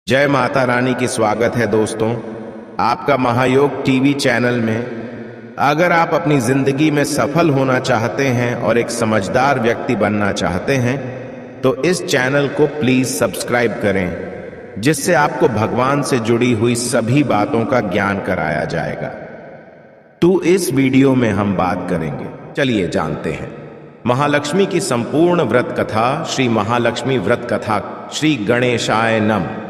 जय माता रानी की स्वागत है दोस्तों आपका महायोग टीवी चैनल में। अगर आप अपनी जिंदगी में सफल होना चाहते हैं और एक समझदार व्यक्ति बनना चाहते हैं तो इस चैनल को प्लीज सब्सक्राइब करें, जिससे आपको भगवान से जुड़ी हुई सभी बातों का ज्ञान कराया जाएगा। तो इस वीडियो में हम बात करेंगे, चलिए जानते हैं महालक्ष्मी की संपूर्ण व्रत कथा। श्री महालक्ष्मी व्रत कथा। श्री गणेशाय नमः।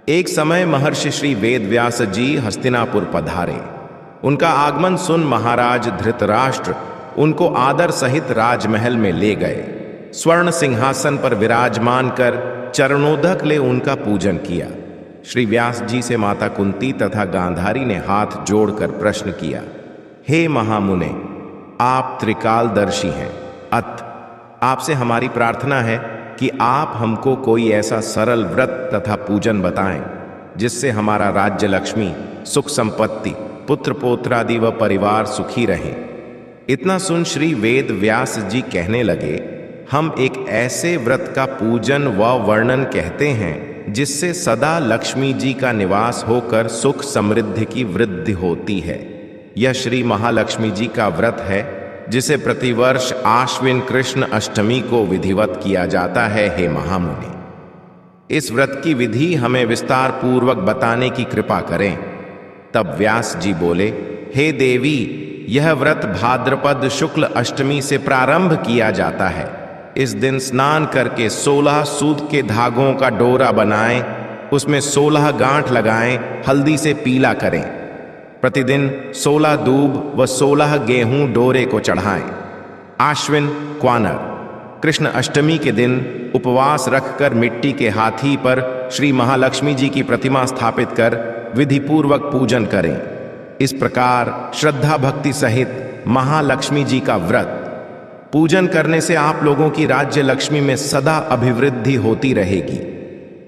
एक समय महर्षि श्री वेदव्यास जी हस्तिनापुर पधारे। उनका आगमन सुन महाराज धृतराष्ट्र उनको आदर सहित राजमहल में ले गए। स्वर्ण सिंहासन पर विराजमान कर चरणोदक ले उनका पूजन किया। श्री व्यास जी से माता कुंती तथा गांधारी ने हाथ जोड़कर प्रश्न किया, हे महामुने, आप त्रिकालदर्शी हैं, आपसे हमारी प्रार्थना है कि आप हमको कोई ऐसा सरल व्रत तथा पूजन बताएं जिससे हमारा राज्य लक्ष्मी, सुख संपत्ति, पुत्र पौत्रादि व परिवार सुखी रहे। इतना सुन श्री वेद व्यास जी कहने लगे, हम एक ऐसे व्रत का पूजन व वर्णन कहते हैं जिससे सदा लक्ष्मी जी का निवास होकर सुख समृद्धि की वृद्धि होती है। यह श्री महालक्ष्मी जी का व्रत है जिसे प्रतिवर्ष आश्विन कृष्ण अष्टमी को विधिवत किया जाता है। हे महामुनि, इस व्रत की विधि हमें विस्तार पूर्वक बताने की कृपा करें। तब व्यास जी बोले, हे देवी, यह व्रत भाद्रपद शुक्ल अष्टमी से प्रारंभ किया जाता है। इस दिन स्नान करके 16 सूत के धागों का डोरा बनाएं, उसमें 16 गांठ लगाएं, हल्दी से पीला करें। प्रतिदिन 16 दूब व 16 गेहूं डोरे को चढ़ाएं। आश्विन क्वानर कृष्ण अष्टमी के दिन उपवास रखकर मिट्टी के हाथी पर श्री महालक्ष्मी जी की प्रतिमा स्थापित कर विधि पूर्वक पूजन करें। इस प्रकार श्रद्धा भक्ति सहित महालक्ष्मी जी का व्रत पूजन करने से आप लोगों की राज्य लक्ष्मी में सदा अभिवृद्धि होती रहेगी।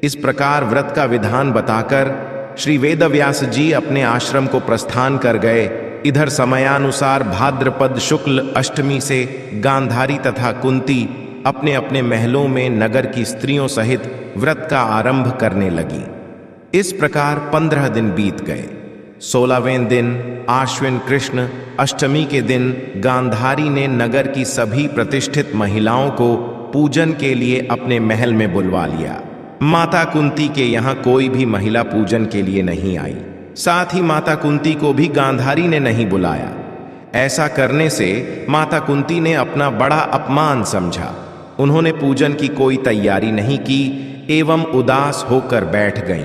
इस प्रकार व्रत का विधान बताकर श्री वेदव्यास जी अपने आश्रम को प्रस्थान कर गए। इधर समयानुसार भाद्रपद शुक्ल अष्टमी से गांधारी तथा कुंती अपने अपने महलों में नगर की स्त्रियों सहित व्रत का आरंभ करने लगी। इस प्रकार 15 दिन बीत गए। 16वें दिन आश्विन कृष्ण अष्टमी के दिन गांधारी ने नगर की सभी प्रतिष्ठित महिलाओं को पूजन के लिए अपने महल में बुलवा लिया। माता कुंती के यहाँ कोई भी महिला पूजन के लिए नहीं आई। साथ ही माता कुंती को भी गांधारी ने नहीं बुलाया। ऐसा करने से माता कुंती ने अपना बड़ा अपमान समझा। उन्होंने पूजन की कोई तैयारी नहीं की एवं उदास होकर बैठ गईं।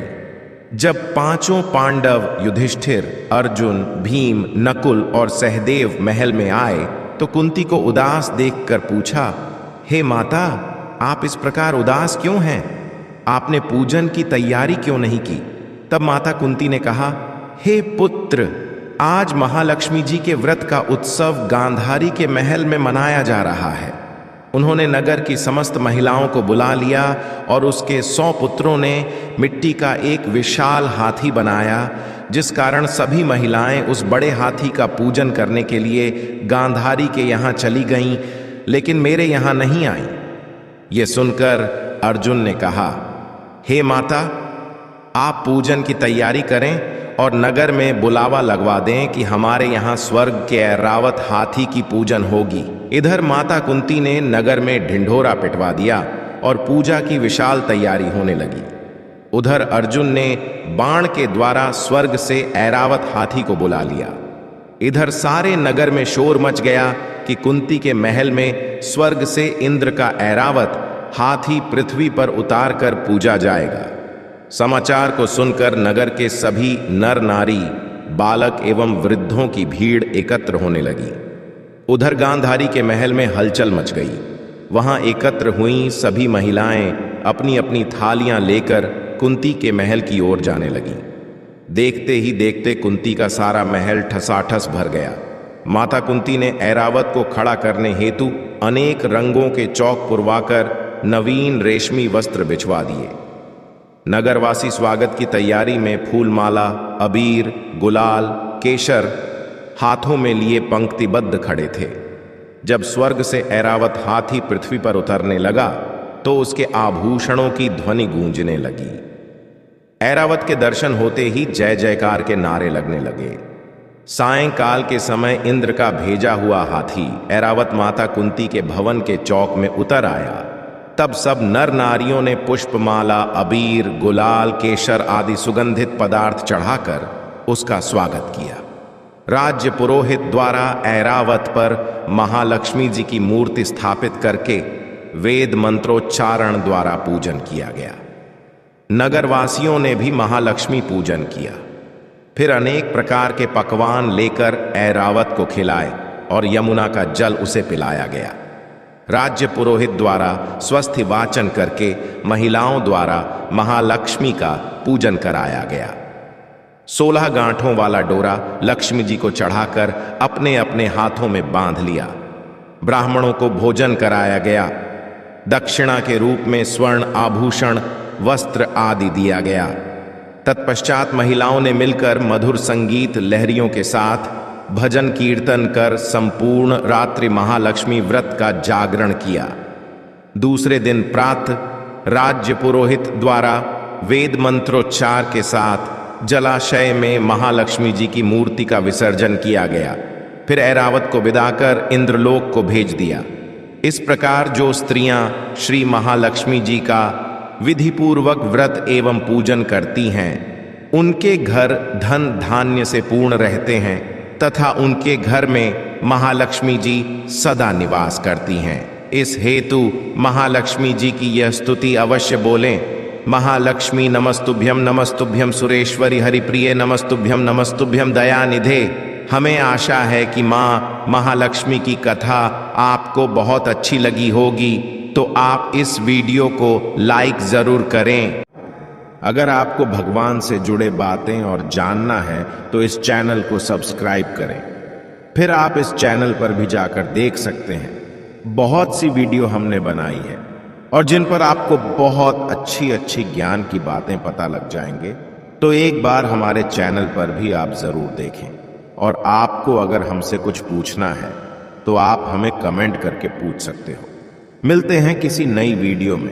जब पांचों पांडव युधिष्ठिर, अर्जुन, भीम, नकुल और सहदेव महल में आए तो कुंती को उदास देखकर पूछा, हे माता, आप इस प्रकार उदास क्यों हैं? आपने पूजन की तैयारी क्यों नहीं की? तब माता कुंती ने कहा, हे पुत्र, आज महालक्ष्मी जी के व्रत का उत्सव गांधारी के महल में मनाया जा रहा है। उन्होंने नगर की समस्त महिलाओं को बुला लिया और उसके 100 पुत्रों ने मिट्टी का एक विशाल हाथी बनाया, जिस कारण सभी महिलाएं उस बड़े हाथी का पूजन करने के लिए गांधारी के यहाँ चली गईं, लेकिन मेरे यहाँ नहीं आई। ये सुनकर अर्जुन ने कहा, हे माता, आप पूजन की तैयारी करें और नगर में बुलावा लगवा दें कि हमारे यहाँ स्वर्ग के ऐरावत हाथी की पूजन होगी। इधर माता कुंती ने नगर में ढिंढोरा पिटवा दिया और पूजा की विशाल तैयारी होने लगी। उधर अर्जुन ने बाण के द्वारा स्वर्ग से ऐरावत हाथी को बुला लिया। इधर सारे नगर में शोर मच गया कि कुंती के महल में स्वर्ग से इंद्र का ऐरावत हाथी पृथ्वी पर उतार कर पूजा जाएगा। समाचार को सुनकर नगर के सभी नर नारी, बालक एवं वृद्धों की भीड़ एकत्र होने लगी। उधर गांधारी के महल में हलचल मच गई। वहां एकत्र हुई सभी महिलाएं अपनी अपनी थालियां लेकर कुंती के महल की ओर जाने लगीं। देखते ही देखते कुंती का सारा महल ठसाठस भर गया। माता कुंती ने ऐरावत को खड़ा करने हेतु अनेक रंगों के चौक पुरवाकर नवीन रेशमी वस्त्र बिछवा दिए। नगरवासी स्वागत की तैयारी में फूलमाला, अबीर, गुलाल, केशर हाथों में लिए पंक्तिबद्ध खड़े थे। जब स्वर्ग से ऐरावत हाथी पृथ्वी पर उतरने लगा तो उसके आभूषणों की ध्वनि गूंजने लगी। ऐरावत के दर्शन होते ही जय जयकार के नारे लगने लगे। सायंकाल के समय इंद्र का भेजा हुआ हाथी ऐरावत माता कुंती के भवन के चौक में उतर आया। तब सब नर नारियों ने पुष्पमाला, अबीर, गुलाल, केशर आदि सुगंधित पदार्थ चढ़ाकर उसका स्वागत किया। राज्य पुरोहित द्वारा ऐरावत पर महालक्ष्मी जी की मूर्ति स्थापित करके वेद मंत्रोच्चारण द्वारा पूजन किया गया। नगरवासियों ने भी महालक्ष्मी पूजन किया। फिर अनेक प्रकार के पकवान लेकर ऐरावत को खिलाए और यमुना का जल उसे पिलाया गया। राज्य पुरोहित द्वारा स्वस्ति वाचन करके महिलाओं द्वारा महालक्ष्मी का पूजन कराया गया। 16 गांठों वाला डोरा लक्ष्मी जी को चढ़ाकर अपने अपने हाथों में बांध लिया। ब्राह्मणों को भोजन कराया गया। दक्षिणा के रूप में स्वर्ण आभूषण, वस्त्र आदि दिया गया। तत्पश्चात महिलाओं ने मिलकर मधुर संगीत लहरियों के साथ भजन कीर्तन कर संपूर्ण रात्रि महालक्ष्मी व्रत का जागरण किया। दूसरे दिन प्रातः राज्य पुरोहित द्वारा वेद मंत्रोच्चार के साथ जलाशय में महालक्ष्मी जी की मूर्ति का विसर्जन किया गया। फिर ऐरावत को विदा कर इंद्रलोक को भेज दिया। इस प्रकार जो स्त्रियां श्री महालक्ष्मी जी का विधिपूर्वक व्रत एवं पूजन करती हैं, उनके घर धन धान्य से पूर्ण रहते हैं तथा उनके घर में महालक्ष्मी जी सदा निवास करती हैं। इस हेतु महालक्ष्मी जी की यह स्तुति अवश्य बोलें। महालक्ष्मी नमस्तुभ्यम, नमस्तुभ्यम सुरेश्वरी हरिप्रिय, नमस्तुभ्यम, नमस्तुभ्यम दयानिधे। हमें आशा है कि माँ महालक्ष्मी की कथा आपको बहुत अच्छी लगी होगी, तो आप इस वीडियो को लाइक जरूर करें। अगर आपको भगवान से जुड़े बातें और जानना है तो इस चैनल को सब्सक्राइब करें। फिर आप इस चैनल पर भी जाकर देख सकते हैं। बहुत सी वीडियो हमने बनाई है और जिन पर आपको बहुत अच्छी अच्छी ज्ञान की बातें पता लग जाएंगे। तो एक बार हमारे चैनल पर भी आप जरूर देखें। और आपको अगर हमसे कुछ पूछना है तो आप हमें कमेंट करके पूछ सकते हो। मिलते हैं किसी नई वीडियो में।